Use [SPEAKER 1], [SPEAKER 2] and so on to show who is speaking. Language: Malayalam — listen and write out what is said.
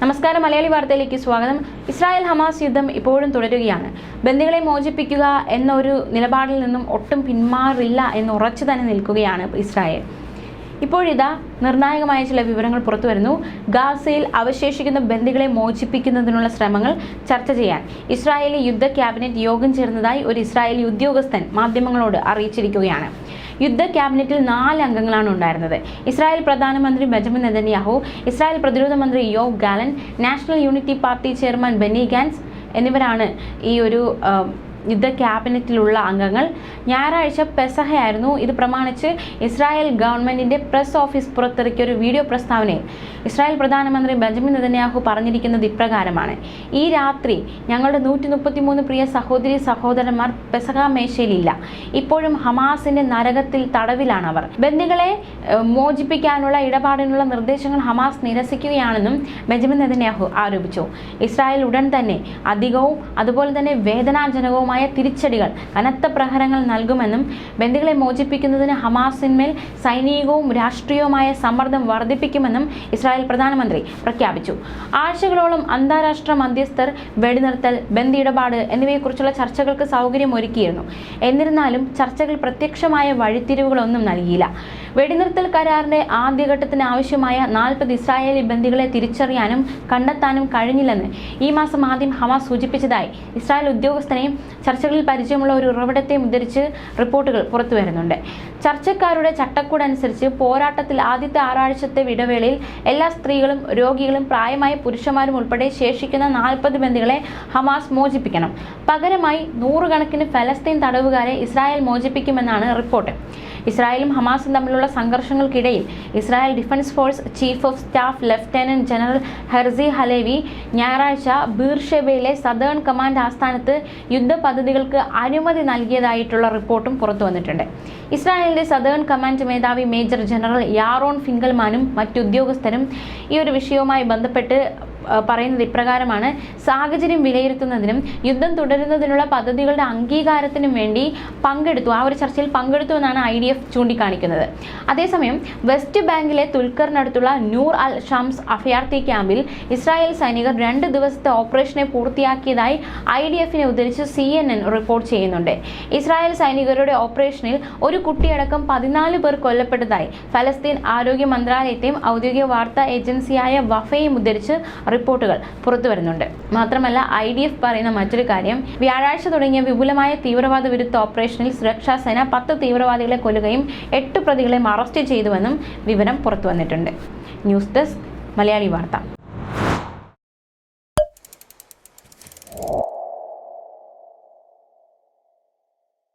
[SPEAKER 1] നമസ്കാരം, മലയാളി വാർത്തയിലേക്ക് സ്വാഗതം. ഇസ്രായേൽ ഹമാസ് യുദ്ധം ഇപ്പോഴും തുടരുകയാണ്. ബന്ദികളെ മോചിപ്പിക്കുക എന്നൊരു നിലപാടിൽ നിന്നും ഒട്ടും പിന്മാറില്ല എന്ന് ഉറച്ചു തന്നെ നിൽക്കുകയാണ് ഇസ്രായേൽ. ഇപ്പോഴിതാ നിർണായകമായ ചില വിവരങ്ങൾ പുറത്തുവരുന്നു. ഗാസയിൽ അവശേഷിക്കുന്ന ബന്ദികളെ മോചിപ്പിക്കുന്നതിനുള്ള ശ്രമങ്ങൾ ചർച്ച ചെയ്യാൻ ഇസ്രായേലി യുദ്ധ ക്യാബിനറ്റ് യോഗം ചേർന്നതായി ഒരു ഇസ്രായേലി ഉദ്യോഗസ്ഥൻ മാധ്യമങ്ങളോട് അറിയിച്ചിരിക്കുകയാണ്. യുദ്ധ ക്യാബിനറ്റിൽ 4 അംഗങ്ങളാണ് ഉണ്ടായിരുന്നത്. ഇസ്രായേൽ പ്രധാനമന്ത്രി ബെഞ്ചമിൻ നെതന്യാഹു, ഇസ്രായേൽ പ്രതിരോധ മന്ത്രി Yoav Gallant, national unity party chairman Benny Gantz എന്നിവരാണ് ഈ ഒരു യുദ്ധ ക്യാബിനറ്റിലുള്ള അംഗങ്ങൾ. ഞായറാഴ്ച പെസഹയായിരുന്നു. ഇത് പ്രമാണിച്ച് ഇസ്രായേൽ ഗവൺമെന്റിന്റെ പ്രസ് ഓഫീസ് പുറത്തിറക്കിയ ഒരു വീഡിയോ പ്രസ്താവനയിൽ ഇസ്രായേൽ പ്രധാനമന്ത്രി ബെഞ്ചമിൻ നെതന്യാഹു പറഞ്ഞിരിക്കുന്നത് ഇപ്രകാരമാണ്: ഈ രാത്രി ഞങ്ങളുടെ 133 പ്രിയ സഹോദരി സഹോദരന്മാർ പെസഹ മേശയിലില്ല. ഇപ്പോഴും ഹമാസിന്റെ നരകത്തിൽ തടവിലാണ് അവർ. ബന്ദികളെ മോചിപ്പിക്കാനുള്ള ഇടപാടിനുള്ള നിർദ്ദേശങ്ങൾ ഹമാസ് നിരസിക്കുകയാണെന്നും ബെഞ്ചമിൻ നെതന്യാഹു ആരോപിച്ചു. ഇസ്രായേൽ ഉടൻ തന്നെ അധികവും അതുപോലെ തന്നെ വേദനാജനകവും തിരിച്ചടികൾ, കനത്ത പ്രഹരങ്ങൾ നൽകുമെന്നും ബന്ദികളെ മോചിപ്പിക്കുന്നതിന് ഹമാസിന്മേൽ സൈനികവും രാഷ്ട്രീയവുമായ സമ്മർദ്ദം വർദ്ധിപ്പിക്കുമെന്നും ഇസ്രായേൽ പ്രധാനമന്ത്രി പ്രഖ്യാപിച്ചു. ആഴ്ചകളോളം അന്താരാഷ്ട്ര മധ്യസ്ഥർ വെടിനിർത്തൽ, ബന്ദി ഇടപാട് എന്നിവയെക്കുറിച്ചുള്ള ചർച്ചകൾക്ക് സൗകര്യമൊരുക്കിയിരുന്നു. എന്നിരുന്നാലും ചർച്ചകൾ പ്രത്യക്ഷമായ വഴിത്തിരിവുകളൊന്നും നൽകിയില്ല. വെടിനിർത്തൽ കരാറിന്റെ ആദ്യഘട്ടത്തിന് ആവശ്യമായ 40 ഇസ്രായേലി ബന്ദികളെ തിരിച്ചറിയാനും കണ്ടെത്താനും കഴിഞ്ഞില്ലെന്ന് ഈ മാസം ആദ്യം ഹമാസ് സൂചിപ്പിച്ചതായി ഇസ്രായേൽ ഉദ്യോഗസ്ഥനെയും ചർച്ചകളിൽ പരിചയമുള്ള ഒരു ഉറവിടത്തെയും ഉദ്ധരിച്ച് റിപ്പോർട്ടുകൾ പുറത്തു വരുന്നുണ്ട്. ചർച്ചക്കാരുടെ ചട്ടക്കൂട് അനുസരിച്ച് പോരാട്ടത്തിൽ ആദ്യത്തെ 6 ആഴ്ചത്തെ ഇടവേളയിൽ എല്ലാ സ്ത്രീകളും രോഗികളും പ്രായമായ പുരുഷന്മാരും ഉൾപ്പെടെ ശേഷിക്കുന്ന 40 ബന്ദികളെ ഹമാസ് മോചിപ്പിക്കണം. പകരമായി 100 കണക്കിന് ഫലസ്തീൻ തടവുകാരെ ഇസ്രായേൽ മോചിപ്പിക്കുമെന്നാണ് റിപ്പോർട്ട്. ഇസ്രായേലും ഹമാസും തമ്മിലുള്ള സംഘർഷങ്ങൾക്കിടയിൽ Israel defence force chief of staff lieutenant general Herzi Halevi ഞായറാഴ്ച ബീർഷെബയിലെ സദേൺ കമാൻഡ് ആസ്ഥാനത്ത് യുദ്ധ പദ്ധതികൾക്ക് അനുമതി നൽകിയതായിട്ടുള്ള റിപ്പോർട്ടും പുറത്തു വന്നിട്ടുണ്ട്. ഇസ്രായേലിന്റെ സദേൺ കമാൻഡ് മേധാവി മേജർ ജനറൽ യാറോൺ ഫിങ്കൽമാനും മറ്റുദ്യോഗസ്ഥരും ഈ ഒരു വിഷയവുമായി ബന്ധപ്പെട്ട് പറയുന്നത് ഇപ്രകാരമാണ്: സാഹചര്യം വിലയിരുത്തുന്നതിനും യുദ്ധം തുടരുന്നതിനുള്ള പദ്ധതികളുടെ അംഗീകാരത്തിനും വേണ്ടി പങ്കെടുത്തു. ആ ഒരു ചർച്ചയിൽ പങ്കെടുത്തു എന്നാണ് IDF ചൂണ്ടിക്കാണിക്കുന്നത്. അതേസമയം വെസ്റ്റ് ബാങ്കിലെ തുൽക്കറിനടുത്തുള്ള നൂർ അൽ ഷംസ് അഭയാർത്ഥി ക്യാമ്പിൽ ഇസ്രായേൽ സൈനികർ 2 ദിവസത്തെ ഓപ്പറേഷനെ പൂർത്തിയാക്കിയതായി IDFനെ ഉദ്ധരിച്ച് CNN റിപ്പോർട്ട് ചെയ്യുന്നുണ്ട്. ഇസ്രായേൽ സൈനികരുടെ ഓപ്പറേഷനിൽ ഒരു കുട്ടിയടക്കം 14 പേർ കൊല്ലപ്പെട്ടതായി ഫലസ്തീൻ ആരോഗ്യ മന്ത്രാലയത്തെയും ഔദ്യോഗിക വാർത്താ ഏജൻസിയായ വഫയെയും ഉദ്ധരിച്ച് റിപ്പോർട്ടുകൾ പുറത്തു വരുന്നുണ്ട്. മാത്രമല്ല IDF പറയുന്ന മറ്റൊരു കാര്യം, വ്യാഴാഴ്ച തുടങ്ങിയ വിപുലമായ തീവ്രവാദ വിരുദ്ധ ഓപ്പറേഷനിൽ സുരക്ഷാ സേന 10 തീവ്രവാദികളെ കൊല്ലുകയും 8 പ്രതികളെ അറസ്റ്റ് ചെയ്തുവെന്നും വിവരം പുറത്തു വന്നിട്ടുണ്ട്. ന്യൂസ് ഡെസ്ക്, മലയാളി വാർത്ത.